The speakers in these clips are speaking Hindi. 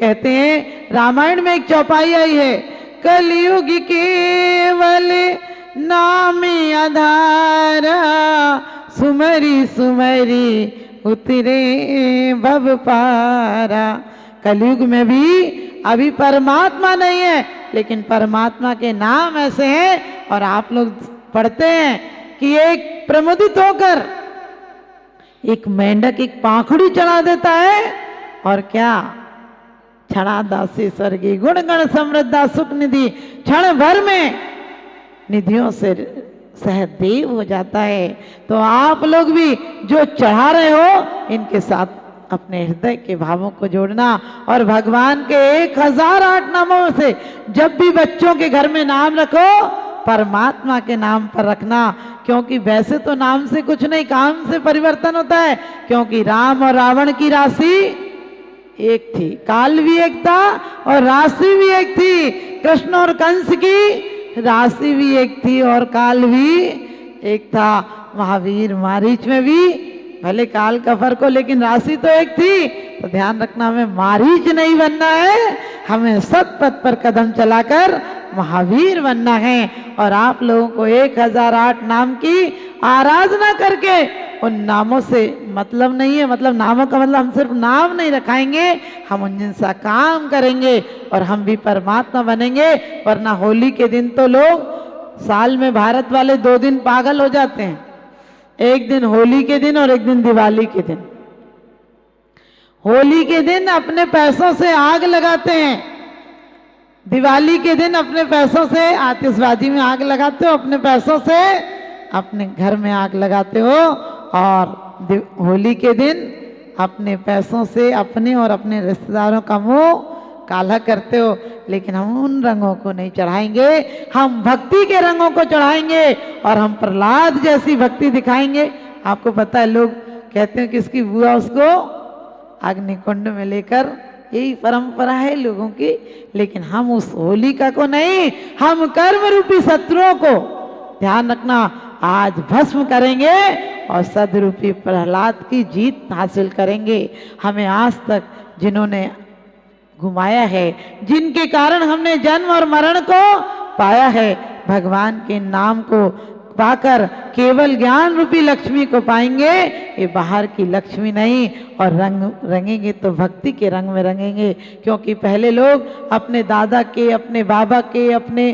कहते हैं रामायण में एक चौपाई आई है, कलयुग केवल नाम आधारा, सुमरी सुमरी उतरे भव पारा। कलयुग में भी अभी परमात्मा नहीं है, लेकिन परमात्मा के नाम ऐसे हैं। और आप लोग पढ़ते हैं कि एक प्रमुदित होकर एक मेंढक एक पाखुड़ी चढ़ा देता है, और क्या क्षणा दासी स्वर्गी गुण गण समृद्धा सुख निधि, क्षण भर में निधियों से सहदेव हो जाता है। तो आप लोग भी जो चढ़ा रहे हो, इनके साथ अपने हृदय के भावों को जोड़ना, और भगवान के 1008 नामों से जब भी बच्चों के घर में नाम रखो, परमात्मा के नाम पर रखना। क्योंकि वैसे तो नाम से कुछ नहीं, काम से परिवर्तन होता है। क्योंकि राम और रावण की राशि एक थी, काल भी एक था और राशि भी एक थी। कृष्ण और कंस की राशि भी एक थी और काल भी एक था। महावीर मारीच में भी भले काल का फर्क हो, लेकिन राशि तो एक थी। तो ध्यान रखना, हमें मारीच नहीं बनना है, हमें सतपथ पर कदम चलाकर महावीर बनना है। और आप लोगों को 1008 नाम की आराधना करके, उन नामों से मतलब नहीं है, मतलब नामों का मतलब हम सिर्फ नाम नहीं रखाएंगे, हम उन जिनसा काम करेंगे और हम भी परमात्मा बनेंगे। वरना होली के दिन तो लोग साल में भारत वाले 2 दिन पागल हो जाते हैं, एक दिन होली के दिन और एक दिन दिवाली के दिन। होली के दिन अपने पैसों से आग लगाते हैं, दिवाली के दिन अपने पैसों से आतिशबाजी में आग लगाते हो, अपने पैसों से अपने घर में आग लगाते हो। और होली के दिन अपने पैसों से अपने और अपने रिश्तेदारों का मुंह काला करते हो। लेकिन हम उन रंगों को नहीं चढ़ाएंगे, हम भक्ति के रंगों को चढ़ाएंगे और हम प्रहलाद जैसी भक्ति दिखाएंगे। आपको पता है, लोग कहते हैं कि इसकी बुआ उसको अग्निकुंड में लेकर, यही परंपरा है लोगों की। लेकिन हम उस होलिका को नहीं, हम कर्म रूपी शत्रुओं को, ध्यान रखना, आज भस्म करेंगे और सदरूपी प्रहलाद की जीत हासिल करेंगे। हमें आज तक जिन्होंने घुमाया है, जिनके कारण हमने जन्म और मरण को पाया है, भगवान के नाम को पाकर केवल ज्ञान रूपी लक्ष्मी को पाएंगे। ये बाहर की लक्ष्मी नहीं, और रंग रंगेंगे तो भक्ति के रंग में रंगेंगे। क्योंकि पहले लोग अपने दादा के, अपने बाबा के, अपने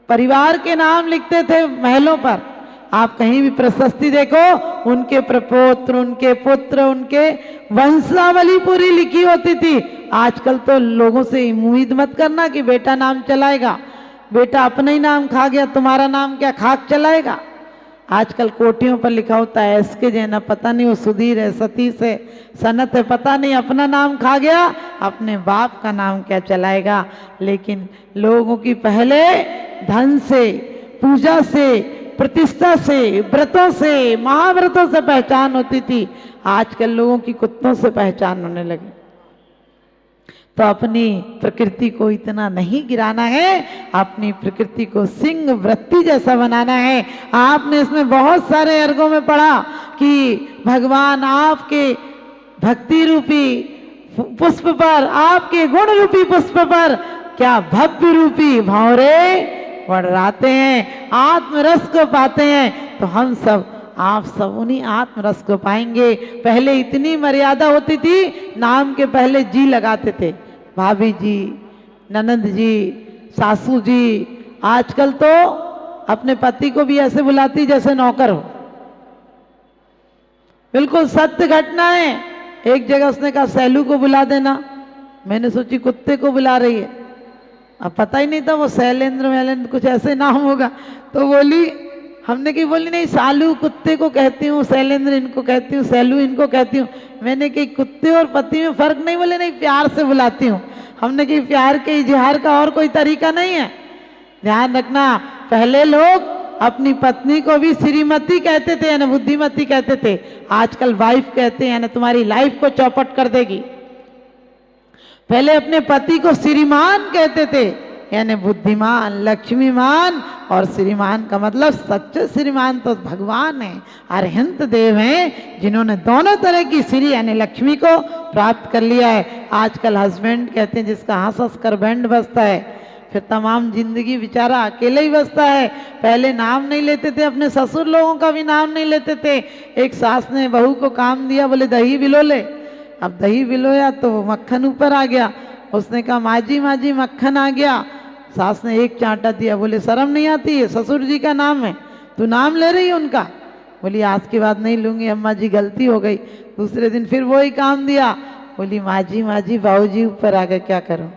परिवार के नाम लिखते थे महलों पर। आप कहीं भी प्रशस्ति देखो, उनके प्रपौत्र, उनके पुत्र, उनके वंशावली पूरी लिखी होती थी। आजकल तो लोगों से उम्मीद मत करना कि बेटा नाम चलाएगा, बेटा अपना ही नाम खा गया, तुम्हारा नाम क्या खाक चलाएगा। आजकल कोटियों पर लिखा होता है एसके जैना, पता नहीं वो सुधीर है, सतीश है, सनत है, पता नहीं, अपना नाम खा गया, अपने बाप का नाम क्या चलाएगा। लेकिन लोगों की पहले धन से, पूजा से, प्रतिष्ठा से, व्रतों से, महाव्रतों से पहचान होती थी। आजकल लोगों की कुत्तों से पहचान होने लगी। तो अपनी प्रकृति को इतना नहीं गिराना है, अपनी प्रकृति को सिंह वृत्ति जैसा बनाना है। आपने इसमें बहुत सारे अर्गों में पढ़ा कि भगवान आपके भक्ति रूपी पुष्प पर, आपके गुण रूपी पुष्प पर क्या भव्य रूपी भंवरे बढ़ाते हैं, आत्मरस को पाते हैं। तो हम सब, आप सब उन्हीं आत्मरस को पाएंगे। पहले इतनी मर्यादा होती थी, नाम के पहले जी लगाते थे, भाभी जी, ननद जी, सासू जी। आजकल तो अपने पति को भी ऐसे बुलाती जैसे नौकर हो। बिल्कुल सत्य घटना है। एक जगह उसने कहा सैलू को बुला देना, मैंने सोची कुत्ते को बुला रही है, अब पता ही नहीं था वो शैलेंद्र वैलेंद्र कुछ ऐसे नाम होगा। तो बोली, हमने कही, बोली नहीं, सालू कुत्ते को कहती हूँ, शैलेंद्र इनको कहती हूँ, सैलू इनको कहती हूँ। मैंने कही कुत्ते और पति में फर्क नहीं, बोले नहीं, प्यार से बुलाती हूँ। हमने कही प्यार के इजहार का और कोई तरीका नहीं है। ध्यान रखना, पहले लोग अपनी पत्नी को भी श्रीमती कहते थे, यानी बुद्धिमती कहते थे। आजकल वाइफ कहते हैं, यानी तुम्हारी लाइफ को चौपट कर देगी। पहले अपने पति को श्रीमान कहते थे, यानी बुद्धिमान, लक्ष्मीमान और श्रीमान का मतलब सच्चे श्रीमान तो भगवान है, अरहंत देव हैं जिन्होंने दोनों तरह की श्री यानी लक्ष्मी को प्राप्त कर लिया है। आजकल हस्बैंड कहते हैं जिसका हंस हंस कर बैंड बजता है, फिर तमाम जिंदगी बेचारा अकेले ही बसता है। पहले नाम नहीं लेते थे, अपने ससुर लोगों का भी नाम नहीं लेते थे। एक सास ने बहू को काम दिया, बोले दही बिलो ले। अब दही बिलोया तो मक्खन ऊपर आ गया, उसने कहा माजी माजी मक्खन आ गया। सास ने एक चांटा दिया, बोले शर्म नहीं आती है, ससुर जी का नाम है, तू नाम ले रही है उनका। बोली आज के बाद नहीं लूंगी अम्मा जी, गलती हो गई। दूसरे दिन फिर वही काम दिया, बोली माजी माजी बाबू जी ऊपर आ गए, क्या करूं।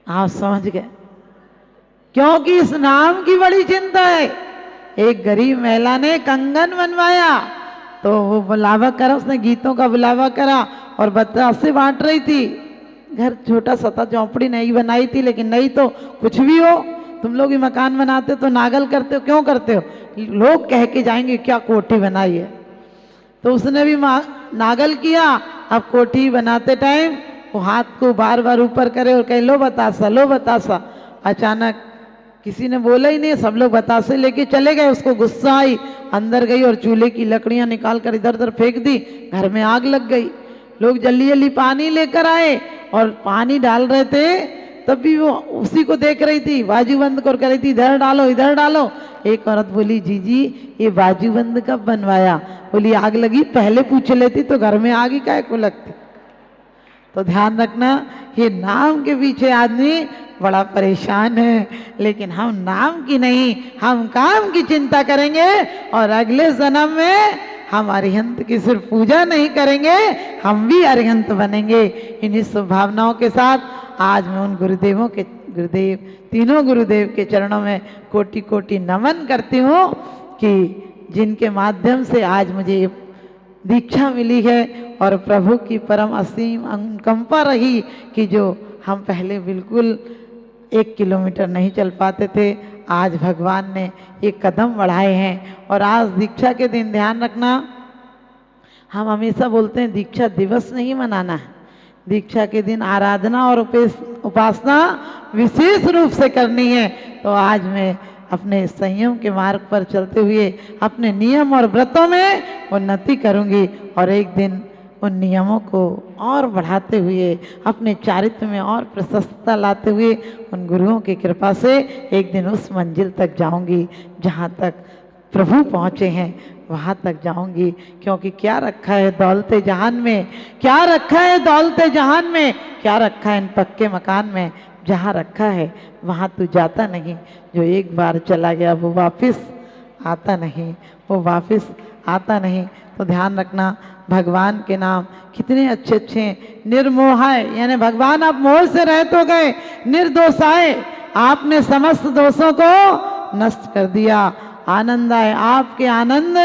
आप समझ गए, क्योंकि इस नाम की बड़ी चिंता है। एक गरीब महिला ने कंगन बनवाया तो वो बुलावा करा, उसने गीतों का बुलावा करा और बतासे बांट रही थी। घर छोटा सा था, झोंपड़ी नहीं बनाई थी, लेकिन नहीं तो कुछ भी हो, तुम लोग ही मकान बनाते तो नागल करते हो, क्यों करते हो, लोग कह के जाएंगे क्या कोठी बनाई है। तो उसने भी नागल किया। अब कोठी बनाते टाइम वो हाथ को बार बार ऊपर करे और कहे लो बतासा, लो बतासा। अचानक किसी ने बोला ही नहीं, सब लोग बतासे लेके चले गए। उसको गुस्सा आई, अंदर गई और चूल्हे की लकड़ियां निकाल कर इधर उधर फेंक दी। घर में आग लग गई। लोग जल्दी जल्दी पानी लेकर आए और पानी डाल रहे थे, तब भी वो उसी को देख रही थी, बाजू बंद कर रही थी, इधर डालो इधर डालो। एक औरत बोली जीजी ये बाजू बंद कब बनवाया। बोली आग लगी, पहले पूछ लेती तो घर में आग ही काहे को लगती। तो ध्यान रखना, ये नाम के पीछे आदमी बड़ा परेशान है, लेकिन हम नाम की नहीं, हम काम की चिंता करेंगे और अगले जन्म में हम अरिहंत की सिर्फ पूजा नहीं करेंगे, हम भी अरिहंत बनेंगे। इन्हीं स्वभावनाओं के साथ आज मैं उन गुरुदेवों के तीनों गुरुदेव के चरणों में कोटि कोटि नमन करती हूँ कि जिनके माध्यम से आज मुझे ये दीक्षा मिली है और प्रभु की परम असीम अनुकंपा रही कि जो हम पहले बिल्कुल 1 किलोमीटर नहीं चल पाते थे, आज भगवान ने एक कदम बढ़ाए हैं। और आज दीक्षा के दिन ध्यान रखना, हम हमेशा बोलते हैं दीक्षा दिवस नहीं मनाना है, दीक्षा के दिन आराधना और उपासना विशेष रूप से करनी है। तो आज मैं अपने संयम के मार्ग पर चलते हुए अपने नियम और व्रतों में उन्नति करूंगी और एक दिन उन नियमों को और बढ़ाते हुए अपने चारित्र में और प्रशस्तता लाते हुए उन गुरुओं की कृपा से एक दिन उस मंजिल तक जाऊंगी जहाँ तक प्रभु पहुँचे हैं, वहाँ तक जाऊंगी। क्योंकि क्या रखा है दौलते जहान में, क्या रखा है दौलते जहान में, क्या रखा है इन पक्के मकान में। जहाँ रखा है वहाँ तू जाता नहीं, जो एक बार चला गया वो वापस आता नहीं, वो वापस आता नहीं। तो ध्यान रखना, भगवान के नाम कितने अच्छे अच्छे हैं। निर्मोहाय यानी भगवान आप मोह से रह तो गए, निर्दोषाय आपने समस्त दोषों को नष्ट कर दिया। आनंद आए आपके आनंद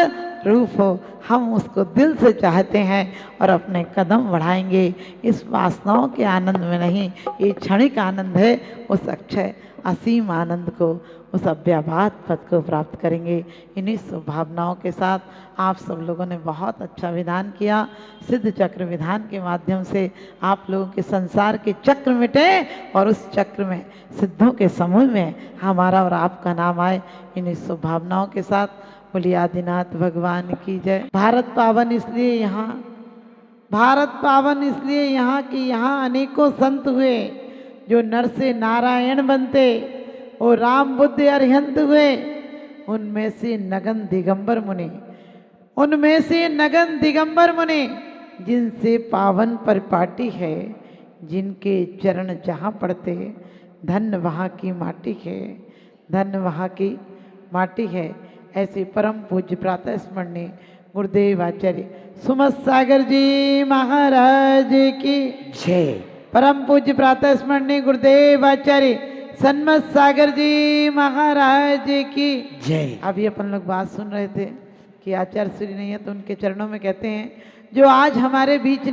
रूप हो, हम उसको दिल से चाहते हैं और अपने कदम बढ़ाएंगे इस वासनाओं के आनंद में नहीं, ये क्षणिक आनंद है, उस अक्षय असीम आनंद को, उस अव्याभात पद को प्राप्त करेंगे। इन्हीं स्वभावनाओं के साथ आप सब लोगों ने बहुत अच्छा विधान किया। सिद्ध चक्र विधान के माध्यम से आप लोगों के संसार के चक्र मिटे और उस चक्र में सिद्धों के समूह में हमारा और आपका नाम आए। इन्हीं स्वभावनाओं के साथ बोलिए आदिनाथ भगवान की जय। भारत पावन इसलिए यहाँ कि यहाँ अनेकों संत हुए जो नर से नारायण बनते और राम बुद्ध अरिहंत हुए। उनमें से नगन दिगंबर मुनि जिनसे पावन परिपाटी है, जिनके चरण जहाँ पड़ते धन्य वहाँ की माटी है, धन्य वहाँ की माटी है। ऐसे परम पूज्य प्रातः स्मरणीय गुरुदेव आचार्य सुमत सागर जी महाराज की जय। परम पूज्य प्रातः स्मरणीय गुरुदेव आचार्य सन्मत सागर जी महाराज की जय। अभी अपन लोग बात सुन रहे थे कि आचार्य श्री नहीं है तो उनके चरणों में कहते हैं जो आज हमारे बीच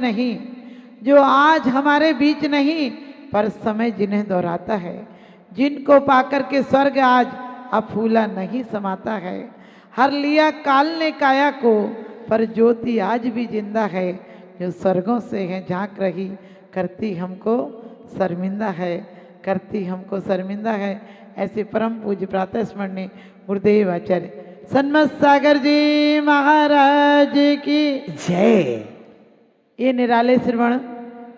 नहीं पर समय जिन्हें दोहराता है, जिनको पाकर के स्वर्ग आज अफूला नहीं समाता है। हर लिया काल ने काया को पर ज्योति आज भी जिंदा है, जो स्वर्गों से है झांक रही करती हमको शर्मिंदा है, करती हमको शर्मिंदा है। ऐसे परम पूज्य प्रातः स्मरणीय गुरुदेव आचार्य सन्मत सागर जी महाराज की जय। ये निराले श्रवण,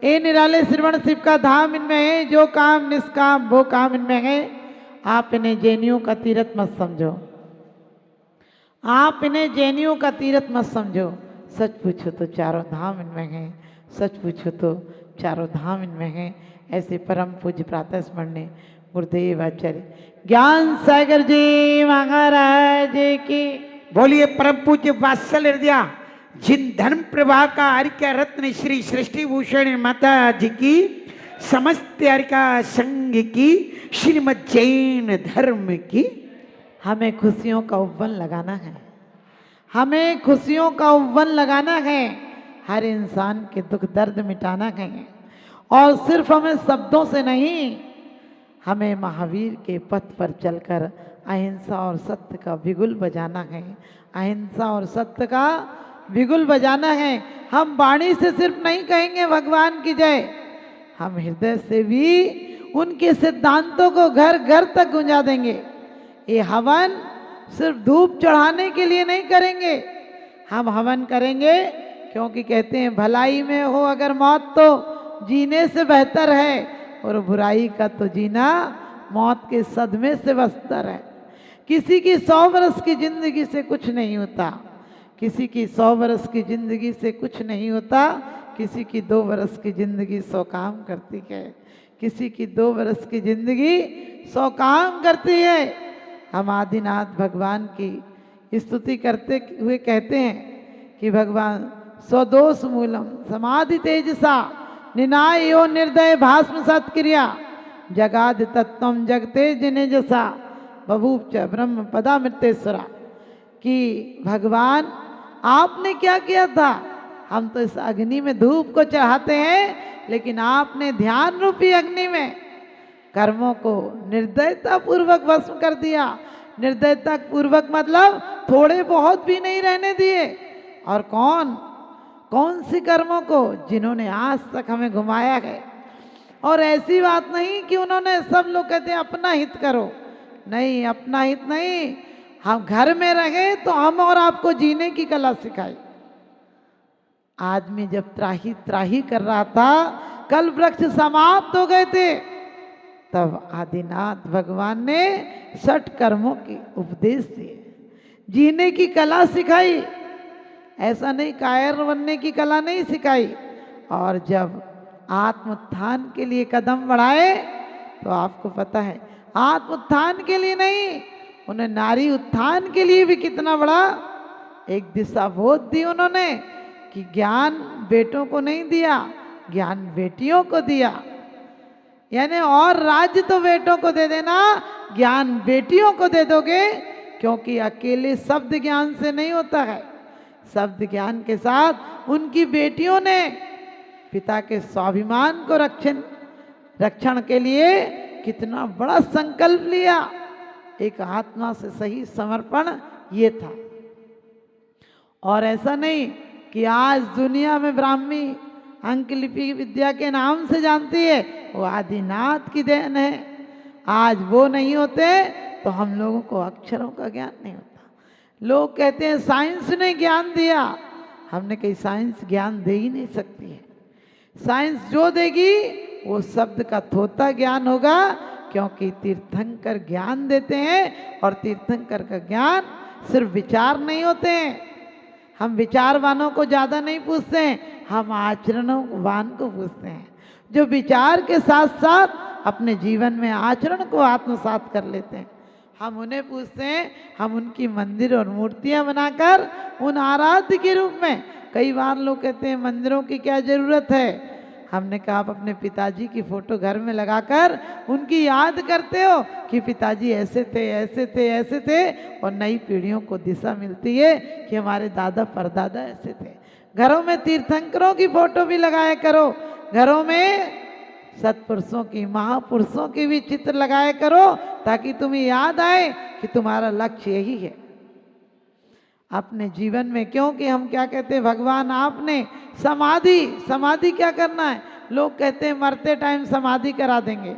ये निराले श्रवण शिव का धाम इनमें है। जो काम निष्काम वो काम इनमें है। आप इन्हें जैनियों का तीर्थ मत समझो, आप इन्हें जैनियों का तीर्थ मत समझो। सच पूछो तो चारों धाम इनमें हैं, सच पूछो तो चारों धाम इनमें हैं। ऐसे परम पूज्य प्रातः स्मरणीय गुरुदेव आचार्य ज्ञान सागर जी महाराज की बोलिए परम पूज्य वात्सल हृदय जिन धर्म प्रभा का आर्य रत्न श्री सृष्टि भूषण माता जी की, समस्त आर्य संघ की, श्रीमद जैन धर्म की। हमें खुशियों का उपवन लगाना है, हमें खुशियों का उपवन लगाना है। हर इंसान के दुख दर्द मिटाना है। और सिर्फ हमें शब्दों से नहीं, हमें महावीर के पथ पर चलकर अहिंसा और सत्य का बिगुल बजाना है। अहिंसा और सत्य का बिगुल बजाना है। हम वाणी से सिर्फ नहीं कहेंगे भगवान की जय, हम हृदय से भी उनके सिद्धांतों को घर घर तक गुंजा देंगे। ये हवन सिर्फ धूप चढ़ाने के लिए नहीं करेंगे, हम हवन करेंगे क्योंकि कहते हैं भलाई में हो अगर मौत तो जीने से बेहतर है, और बुराई का तो जीना मौत के सदमे से बदतर है। किसी की 100 वर्ष की जिंदगी से कुछ नहीं होता, किसी की 100 वर्ष की जिंदगी से कुछ नहीं होता। किसी की 2 वर्ष की जिंदगी 100 काम करती है, किसी की 2 वर्ष की जिंदगी 100 काम करती है। हम आदिनाथ भगवान की स्तुति करते हुए कहते हैं कि भगवान स्वदोष मूलम समाधि तेजसा निनायो निर्दय भास्म सत्क्रिया जगाद तत्वम जगते जिने जसा बभूप च ब्रह्म पदा मृतेश्वरा। कि भगवान आपने क्या किया था, हम तो इस अग्नि में धूप को चढ़ाते हैं, लेकिन आपने ध्यान रूपी अग्नि में कर्मों को निर्दयता पूर्वक भस्म कर दिया। निर्दयता पूर्वक मतलब थोड़े बहुत भी नहीं रहने दिए। और कौन कौन सी कर्मों को, जिन्होंने आज तक हमें घुमाया है। और ऐसी बात नहीं कि उन्होंने, सब लोग कहते हैं अपना हित करो, नहीं अपना हित नहीं, हम घर में रहे तो हम और आपको जीने की कला सिखाई। आदमी जब त्राही त्राही कर रहा था, कल वृक्ष समाप्त हो गए थे, तब आदिनाथ भगवान ने 6 कर्मों की उपदेश दिए, जीने की कला सिखाई। ऐसा नहीं कायर बनने की कला नहीं सिखाई। और जब आत्मोत्थान के लिए कदम बढ़ाए तो आपको पता है आत्मोत्थान के लिए नहीं, उन्हें नारी उत्थान के लिए भी कितना बड़ा एक दिशा बोध दी उन्होंने कि ज्ञान बेटों को नहीं दिया, ज्ञान बेटियों को दिया। यानी और राज्य तो बेटों को दे देना, ज्ञान बेटियों को दे दोगे, क्योंकि अकेले शब्द ज्ञान से नहीं होता है। शब्द ज्ञान के साथ उनकी बेटियों ने पिता के स्वाभिमान को रक्षण के लिए कितना बड़ा संकल्प लिया। एक आत्मा से सही समर्पण ये था। और ऐसा नहीं कि आज दुनिया में ब्राह्मी अंक लिपि विद्या के नाम से जानती है, वो आदिनाथ की देन है। आज वो नहीं होते तो हम लोगों को अक्षरों का ज्ञान नहीं होता। लोग कहते हैं साइंस ने ज्ञान दिया, हमने कही साइंस ज्ञान दे ही नहीं सकती है। साइंस जो देगी वो शब्द का थोता ज्ञान होगा, क्योंकि तीर्थंकर ज्ञान देते हैं और तीर्थंकर का ज्ञान सिर्फ विचार नहीं होते हैं। हम विचारवानों को ज़्यादा नहीं पूछते हैं, हम आचरणवान को पूछते हैं, जो विचार के साथ साथ अपने जीवन में आचरण को आत्मसात कर लेते हैं। हम उन्हें पूछते हैं, हम उनकी मंदिर और मूर्तियां बनाकर उन आराध्य के रूप में। कई बार लोग कहते हैं मंदिरों की क्या ज़रूरत है। हमने कहा आप अपने पिताजी की फोटो घर में लगाकर उनकी याद करते हो कि पिताजी ऐसे थे ऐसे थे ऐसे थे, और नई पीढ़ियों को दिशा मिलती है कि हमारे दादा परदादा ऐसे थे। घरों में तीर्थंकरों की फोटो भी लगाया करो, घरों में सत्पुरुषों की महापुरुषों की भी चित्र लगाया करो, ताकि तुम्हें याद आए कि तुम्हारा लक्ष्य यही है अपने जीवन में। क्योंकि हम क्या कहते हैं, भगवान आपने समाधि क्या करना है, लोग कहते हैं मरते टाइम समाधि करा देंगे।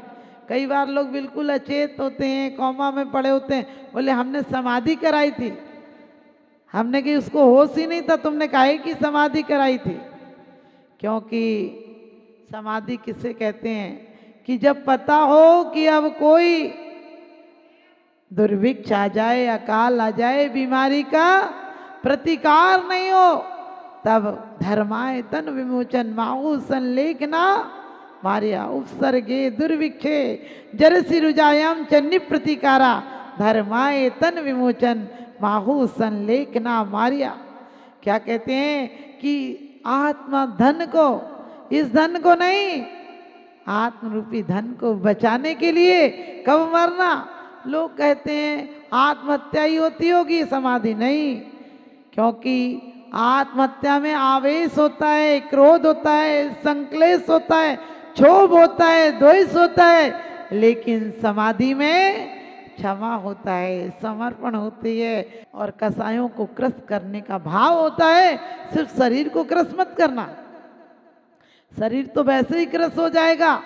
कई बार लोग बिल्कुल अचेत होते हैं, कोमा में पड़े होते हैं, बोले हमने समाधि कराई थी। हमने कि उसको होश ही नहीं था, तुमने काहे की समाधि कराई थी? क्योंकि समाधि किसे कहते हैं कि जब पता हो कि अब कोई दुर्भिक्ष आ जाए, अकाल आ जाए, बीमारी का प्रतिकार नहीं हो, तब धर्माय तन विमोचन माहु संलेखना मारिया उपसर्गे दुर्भिक्षे जरसी रुजायाम चन्नी प्रतिकारा धर्माय तन विमोचन माहु संलेखना मारिया। क्या कहते हैं कि आत्मा धन को, इस धन को नहीं, आत्म रूपी धन को बचाने के लिए कब मरना? लोग कहते हैं आत्महत्या ही होती होगी, समाधि नहीं। क्योंकि आत्महत्या में आवेश होता है, क्रोध होता है, संक्लेश होता है, क्षोभ होता है, द्वेष होता है, लेकिन समाधि में क्षमा होता है, समर्पण होती है और कसायों को क्रस करने का भाव होता है। सिर्फ शरीर को क्रस मत करना, शरीर तो वैसे ही क्रस हो जाएगा,